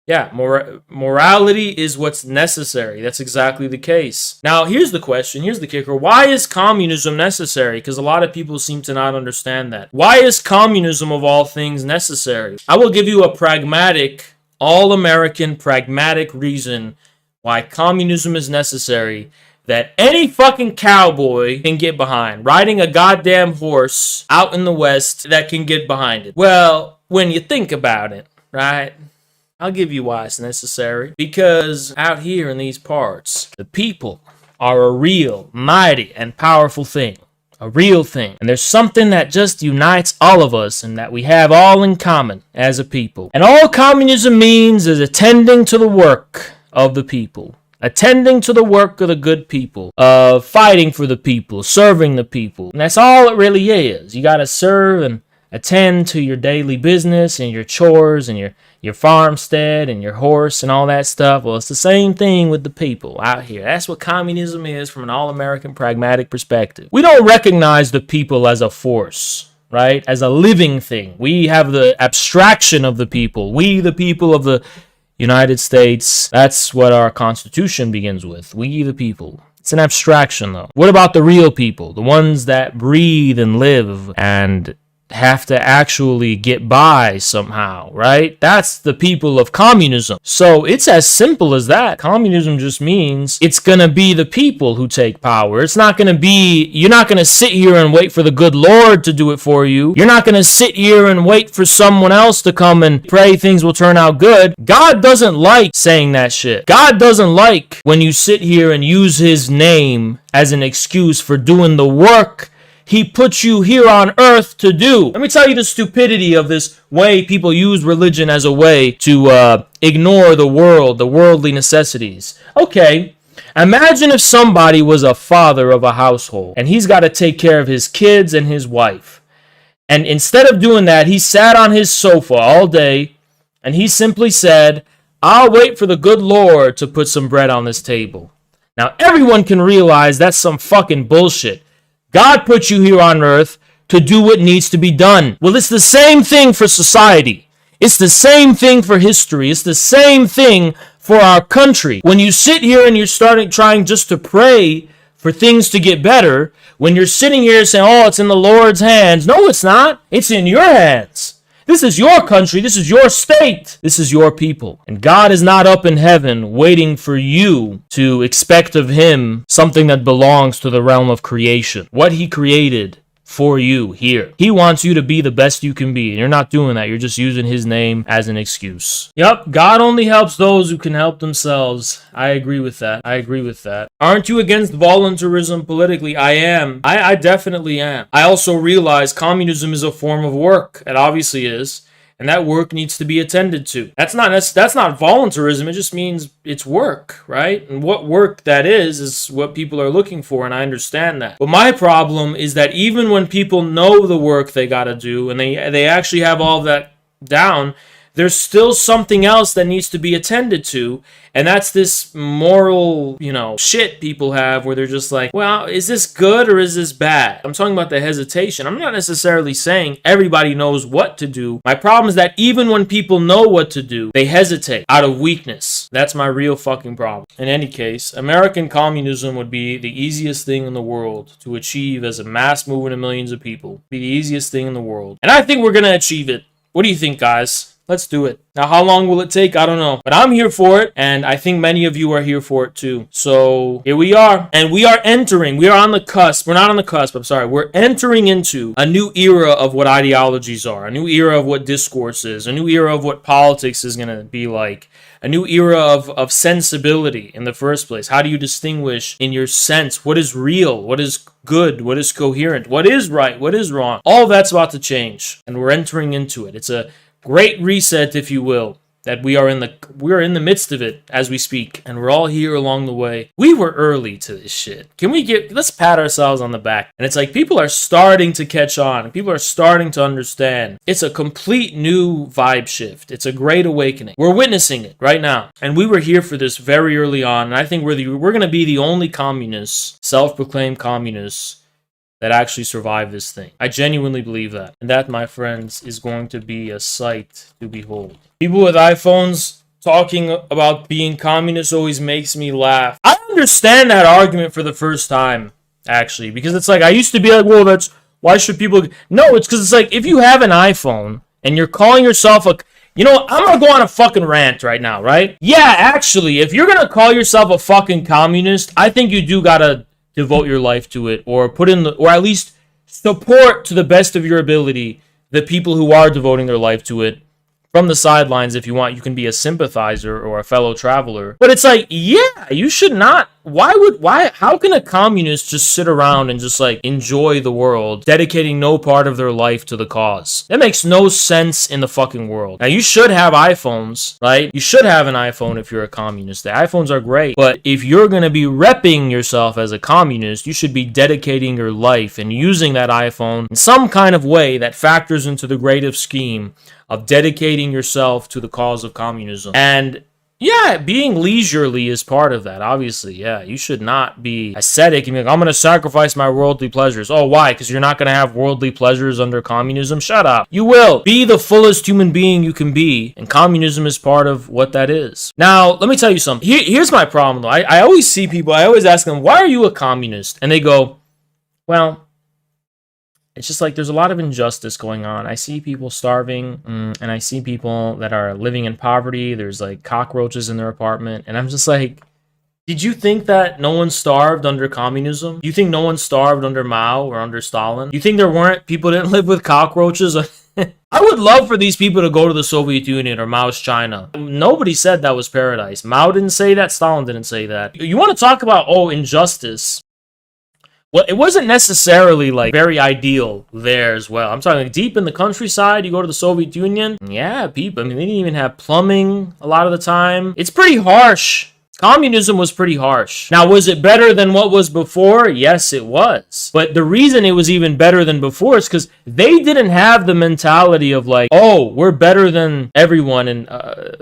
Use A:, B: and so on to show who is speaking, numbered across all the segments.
A: Yeah, morality is what's necessary. That's exactly the case. Now, here's the question. Here's the kicker. Why is communism necessary? Because a lot of people seem to not understand that. Why is communism, of all things, necessary? I will give you a pragmatic, all-American, pragmatic reason why communism is necessary that any fucking cowboy can get behind. Riding a goddamn horse out in the West that can get behind it. Well, when you think about it, right? I'll give you why it's necessary. Because out here in these parts, the people are a real, mighty, and powerful thing. A real thing. And there's something that just unites all of us and that we have all in common as a people. And all communism means is attending to the work of the people. Attending to the work of the good people. Fighting for the people. Serving the people. And that's all it really is. You gotta serve and attend to your daily business and your chores and your farmstead and your horse and all that stuff. Well, it's the same thing with the people out here. That's what communism is from an all-American pragmatic perspective. We don't recognize the people as a force, right? As a living thing. We have the abstraction of the people. We, the people of the United States. That's what our Constitution begins with. We, the people. It's an abstraction, though. What about the real people? The ones that breathe and live and have to actually get by somehow, right? That's the people of communism. So it's as simple as that. Communism just means it's gonna be the people who take power. It's not gonna be, you're not gonna sit here and wait for the good Lord to do it for you. You're not gonna sit here and wait for someone else to come and pray things will turn out good. God doesn't like saying that shit. God doesn't like when you sit here and use his name as an excuse for doing the work he put you here on earth to do. Let me tell you the stupidity of this way people use religion as a way to ignore the world, the worldly necessities. Okay, imagine if somebody was a father of a household and he's got to take care of his kids and his wife. And instead of doing that, he sat on his sofa all day and he simply said, I'll wait for the good Lord to put some bread on this table. Now, everyone can realize that's some fucking bullshit. God put you here on earth to do what needs to be done. Well, it's the same thing for society. It's the same thing for history. It's the same thing for our country. When you sit here and you're trying just to pray for things to get better, when you're sitting here saying, oh, it's in the Lord's hands. No, it's not. It's in your hands. This is your country. This is your state. This is your people. And God is not up in heaven waiting for you to expect of him something that belongs to the realm of creation. What he created for you here. He wants you to be the best you can be. And you're not doing that. You're just using his name as an excuse. Yep, God only helps those who can help themselves. I agree with that. I agree with that. Aren't you against voluntarism politically? I am. I definitely am. I also realize communism is a form of work. It obviously is. And that work needs to be attended to. That's not voluntarism. It just means it's work, right? And what work that is what people are looking for, and I understand that. But my problem is that even when people know the work they gotta do, and they actually have all of that down, there's still something else that needs to be attended to, and that's this moral, shit people have where they're just like, well, is this good or is this bad? I'm talking about the hesitation. I'm not necessarily saying everybody knows what to do. My problem is that even when people know what to do, they hesitate out of weakness. That's my real fucking problem. In any case, American communism would be the easiest thing in the world to achieve as a mass movement of millions of people. Be the easiest thing in the world. And I think we're gonna achieve it. What do you think, guys? Let's do it. Now, how long will it take? I don't know. But I'm here for it, and I think many of you are here for it too. So, here we are. And we are on the cusp. We're not on the cusp, I'm sorry. We're entering into a new era of what ideologies are, a new era of what discourse is, a new era of what politics is going to be like, a new era of sensibility in the first place. How do you distinguish in your sense what is real, what is good, what is coherent, what is right, what is wrong? All that's about to change, and we're entering into it. It's a great reset, if you will, that we are in the midst of it as we speak, and we're all here along the way. We were early to this shit. Let's pat ourselves on the back. And it's like people are starting to catch on. People are starting to understand. It's a complete new vibe shift. It's a great awakening. We're witnessing it right now. And we were here for this very early on, and I think we're going to be the only communists, self-proclaimed communists, that actually survive this thing. I genuinely believe that. And that, my friends, is going to be a sight to behold. People with iPhones, talking about being communist always makes me laugh. I understand that argument for the first time, actually, because it's like, I used to be like, well, why should people... No, it's because it's like, if you have an iPhone and you're calling yourself a... You know, I'm gonna go on a fucking rant right now, right? Yeah, actually, if you're gonna call yourself a fucking communist, I think you do gotta devote your life to it, or put in or at least support to the best of your ability the people who are devoting their life to it. From the sidelines, if you want, you can be a sympathizer or a fellow traveler. But it's like, yeah, you should not. How can a communist just sit around and just like enjoy the world, dedicating no part of their life to the cause? That makes no sense in the fucking world. Now, you should have iPhones, right? You should have an iPhone if you're a communist. The iPhones are great. But if you're going to be repping yourself as a communist, you should be dedicating your life and using that iPhone in some kind of way that factors into the greater scheme of dedicating yourself to the cause of communism. And yeah, being leisurely is part of that, obviously. Yeah, you should not be ascetic and be like, I'm going to sacrifice my worldly pleasures. Oh, why? Because you're not going to have worldly pleasures under communism? Shut up. You will. Be the fullest human being you can be, and communism is part of what that is. Now, let me tell you something. Here's my problem, though. I always see people, I always ask them, why are you a communist? And they go, well, it's just like there's a lot of injustice going on. I see people starving, and I see people that are living in poverty. There's like cockroaches in their apartment. And I'm just like, did you think that no one starved under communism? Do you think no one starved under Mao or under Stalin? Do you think there weren't people that didn't live with cockroaches? I would love for these people to go to the Soviet Union or Mao's China. Nobody said that was paradise. Mao didn't say that. Stalin didn't say that. You want to talk about, injustice? Well, it wasn't necessarily, like, very ideal there as well. I'm talking deep in the countryside, you go to the Soviet Union. Yeah, people, I mean, they didn't even have plumbing a lot of the time. It's pretty harsh. Communism was pretty harsh. Now, was it better than what was before? Yes, it was. But the reason it was even better than before is because they didn't have the mentality of like, oh, we're better than everyone. And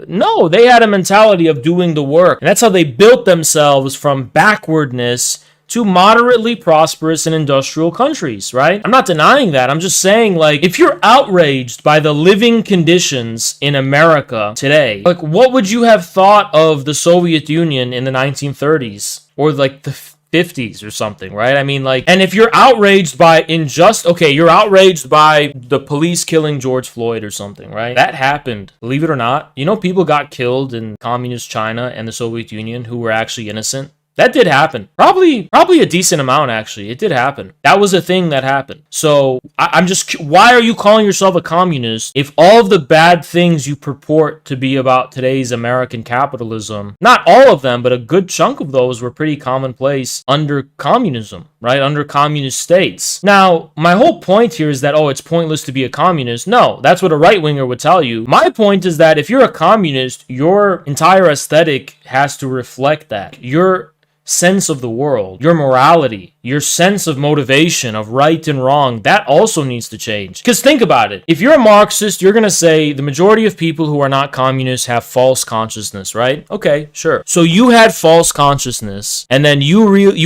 A: no, they had a mentality of doing the work. And that's how they built themselves from backwardness to moderately prosperous and industrial countries, right? I'm not denying that. I'm just saying, like, if you're outraged by the living conditions in America today, like, what would you have thought of the Soviet Union in the 1930s? Or, like, the 50s or something, right? I mean, like, and if you're outraged by you're outraged by the police killing George Floyd or something, right? That happened, believe it or not. You know, people got killed in communist China and the Soviet Union who were actually innocent. That did happen. Probably a decent amount, actually. It did happen. That was a thing that happened. So, I'm just... Why are you calling yourself a communist if all of the bad things you purport to be about today's American capitalism, not all of them, but a good chunk of those were pretty commonplace under communism, right? Under communist states. Now, my whole point here is that, it's pointless to be a communist. No, that's what a right-winger would tell you. My point is that if you're a communist, your entire aesthetic has to reflect that. Your sense of the world, your morality, your sense of motivation, of right and wrong, that also needs to change. Because think about it. If you're a Marxist, you're going to say the majority of people who are not communists have false consciousness, right? Okay, sure. So you had false consciousness, and then you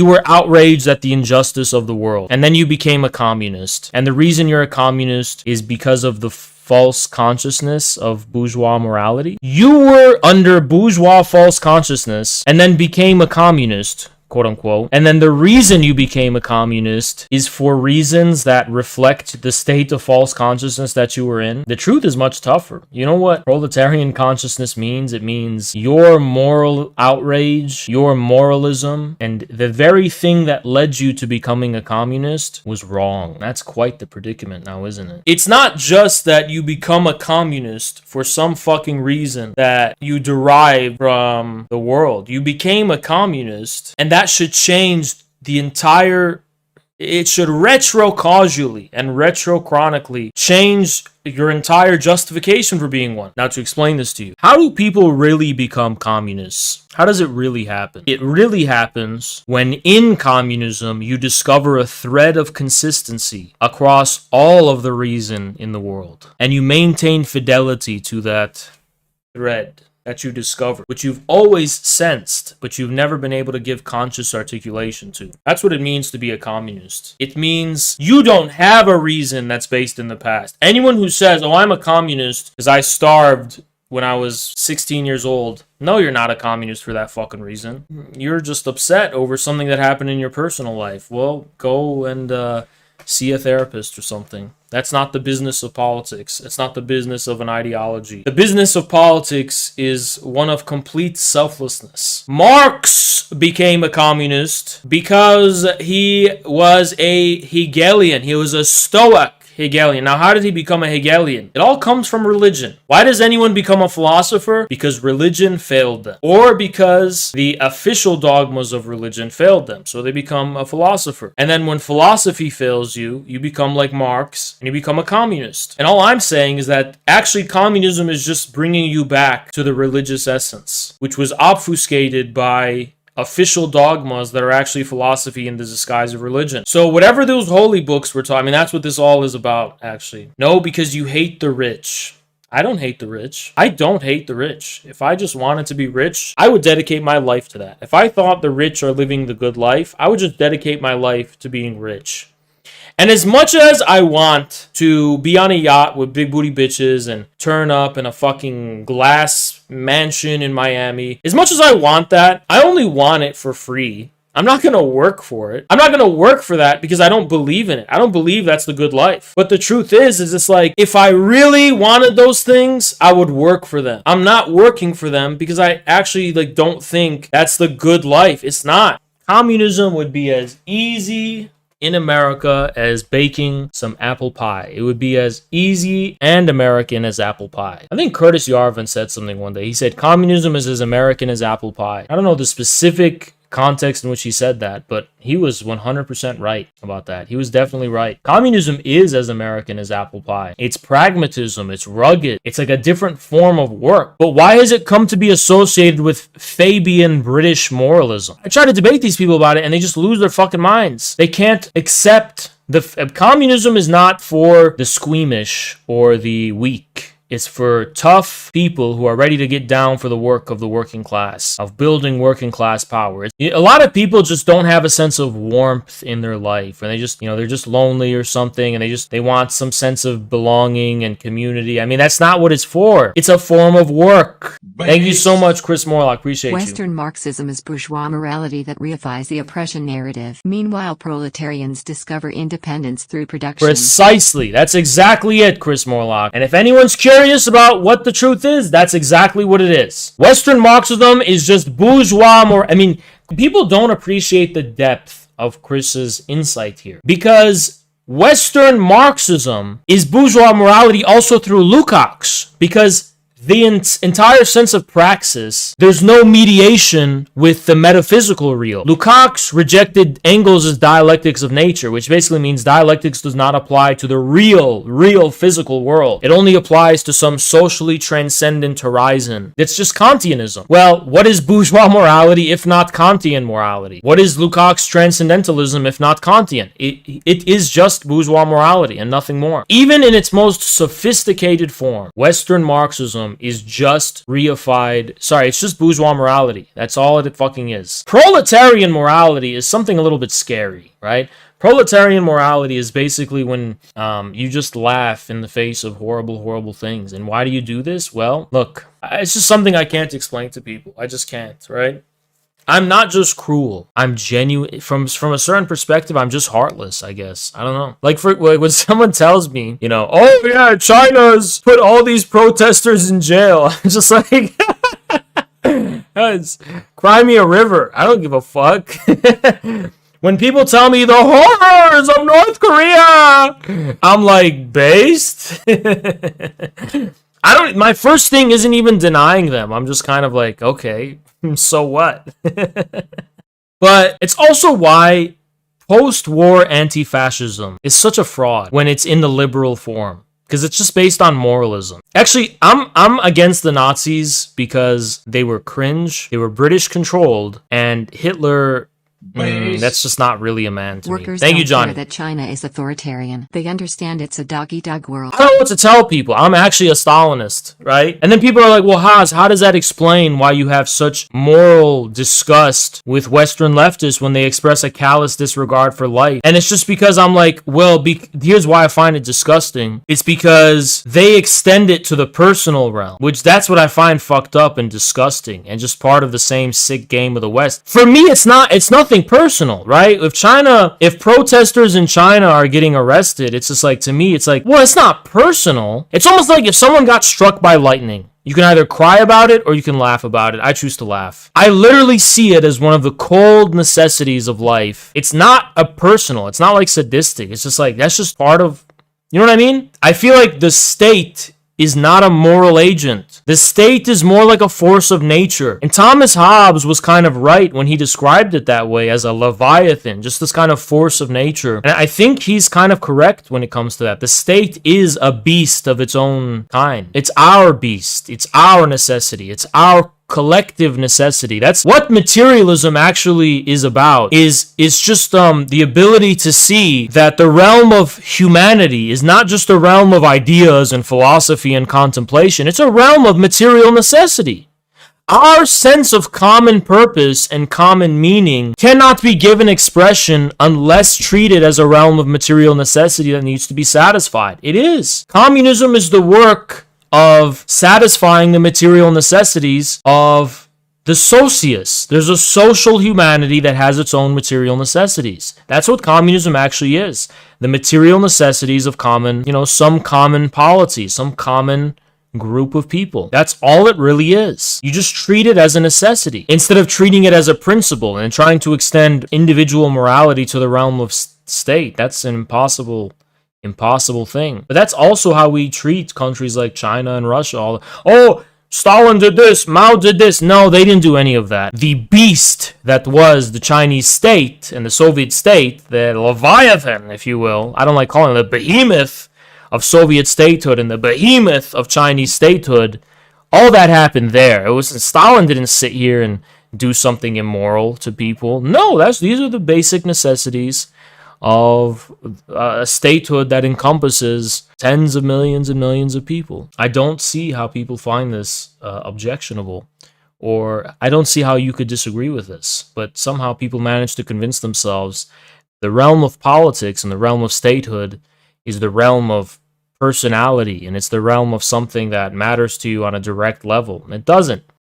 A: were outraged at the injustice of the world, and then you became a communist. And the reason you're a communist is because of the false consciousness of bourgeois morality. You were under bourgeois false consciousness and then became a communist, quote unquote. And then the reason you became a communist is for reasons that reflect the state of false consciousness that you were in. The truth is much tougher. You know what proletarian consciousness means? It means your moral outrage, your moralism, and the very thing that led you to becoming a communist was wrong. That's quite the predicament now, isn't it? It's not just that you become a communist for some fucking reason that you derive from the world. You became a communist, and that should change the entire... It should retro-causally and retrochronically change your entire justification for being one. Now, to explain this to you, how do people really become communists? How does it really happen? It really happens when in communism you discover a thread of consistency across all of the reason in the world, and you maintain fidelity to that thread that you discover, which you've always sensed, but you've never been able to give conscious articulation to. That's what it means to be a communist. It means you don't have a reason that's based in the past. Anyone who says, I'm a communist because I starved when I was 16 years old. No, you're not a communist for that fucking reason. You're just upset over something that happened in your personal life. Well, go and see a therapist or something. That's not the business of politics. It's not the business of an ideology. The business of politics is one of complete selflessness. Marx became a communist because he was a Hegelian. He was a Stoic Hegelian. Now, how did he become a Hegelian? It all comes from religion. Why does anyone become a philosopher? Because religion failed them. Or because the official dogmas of religion failed them. So they become a philosopher. And then when philosophy fails you, you become like Marx and you become a communist. And all I'm saying is that actually communism is just bringing you back to the religious essence, which was obfuscated by official dogmas that are actually philosophy in the disguise of religion. So whatever those holy books were taught, I mean, that's what this all is about, actually. No, because you hate the rich. I don't hate the rich. I don't hate the rich. If I just wanted to be rich, I would dedicate my life to that. If I thought the rich are living the good life, I would just dedicate my life to being rich. And as much as I want to be on a yacht with big booty bitches and turn up in a fucking glass mansion in Miami, as much as I want that, I only want it for free. I'm not going to work for it. I'm not going to work for that because I don't believe in it. I don't believe that's the good life. But the truth is it's like, if I really wanted those things, I would work for them. I'm not working for them because I actually don't think that's the good life. It's not. Communism would be as easy in America as baking some apple pie. It would be as easy and American as apple pie. I think Curtis Yarvin said something one day. He said, communism is as American as apple pie. I don't know the specific context in which he said that, but he was 100% right about that. He was definitely right. Communism is as American as apple pie. It's pragmatism. It's rugged. It's like a different form of work. But why has it come to be associated with Fabian British moralism? I try to debate these people about it and they just lose their fucking minds. They can't accept communism is not for the squeamish or the weak. It's for tough people who are ready to get down for the work of the working class, of building working class power. A lot of people just don't have a sense of warmth in their life, and they just, they're just lonely or something, and they want some sense of belonging and community. I mean, that's not what it's for. It's a form of work. Thank you so much, Chris Morlock. Appreciate you.
B: Western Marxism is bourgeois morality that reifies the oppression narrative. Meanwhile, proletarians discover independence through production.
A: Precisely. That's exactly it, Chris Morlock. And if anyone's curious about what the truth is, that's exactly what it is. Western Marxism is just bourgeois people don't appreciate the depth of Chris's insight here. Because Western Marxism is bourgeois morality also through Lukács. Because the entire sense of praxis, there's no mediation with the metaphysical real. Lukács rejected Engels' dialectics of nature, which basically means dialectics does not apply to the real physical world. It only applies to some socially transcendent horizon. It's just Kantianism. Well, what is bourgeois morality if not Kantian morality? What is Lukács' transcendentalism if not Kantian? It is just bourgeois morality and nothing more. Even in its most sophisticated form, Western Marxism is just it's just bourgeois morality. That's all it fucking is. Proletarian morality is something a little bit scary, right? Proletarian morality is basically when you just laugh in the face of horrible things. And why do you do this? Well, look, it's just something I can't explain to people. I just can't, right? I'm not just cruel. I'm genuine. From a certain perspective, I'm just heartless, I guess. I don't know. Like when someone tells me, oh yeah, China's put all these protesters in jail. I'm just like, cry me a river. I don't give a fuck. When people tell me the horrors of North Korea, I'm like, based? My first thing isn't even denying them. I'm just kind of like, okay, so what? But it's also why post-war anti-fascism is such a fraud when it's in the liberal form. Because it's just based on moralism. Actually, I'm against the Nazis because they were cringe, they were British controlled, and Hitler That's just not really a man to me.
B: Workers
A: Thank you,
B: don't
A: Johnny.
B: care that China is authoritarian. They understand it's a dog-eat-dog world.
A: I don't know what to tell people. I'm actually a Stalinist, right? And then people are like, well, Haas, how does that explain why you have such moral disgust with Western leftists when they express a callous disregard for life? And it's just because I'm like, well, here's why I find it disgusting. It's because they extend it to the personal realm, which that's what I find fucked up and disgusting and just part of the same sick game of the West. For me, it's nothing personal, right? If protesters in China are getting arrested, it's just like, to me, it's like, well, it's not personal. It's almost like if someone got struck by lightning. You can either cry about it or you can laugh about it. I choose to laugh. I literally see it as one of the cold necessities of life. It's not a personal. It's not like sadistic. It's just like, that's just part of, you know what I mean? I feel like the state is not a moral agent. The state is more like a force of nature. And Thomas Hobbes was kind of right when he described it that way, as a leviathan, just this kind of force of nature. And I think he's kind of correct when it comes to that. The state is a beast of its own kind. It's our beast. It's our necessity. It's our collective necessity. That's what materialism actually is about, is just the ability to see that the realm of humanity is not just a realm of ideas and philosophy and contemplation. It's a realm of material necessity. Our sense of common purpose and common meaning cannot be given expression unless treated as a realm of material necessity that needs to be satisfied. It is. Communism is the work of satisfying the material necessities of the socius. There's a social humanity that has its own material necessities. That's what communism actually is. The material necessities of some common polity, some common group of people. That's all it really is. You just treat it as a necessity instead of treating it as a principle and trying to extend individual morality to the realm of state. That's an impossible thing. But that's also how we treat countries like China and Russia. Stalin did this, Mao did this. No, they didn't do any of that. The beast that was the Chinese state and the Soviet state, the Leviathan, if you will, I don't like calling it the behemoth of Soviet statehood and the behemoth of Chinese statehood, all that happened there. Stalin didn't sit here and do something immoral to people. No, these are the basic necessities of a statehood that encompasses tens of millions and millions of people. I don't see how people find this objectionable, or I don't see how you could disagree with this, but somehow people manage to convince themselves the realm of politics and the realm of statehood is the realm of personality, and it's the realm of something that matters to you on a direct level. It doesn't.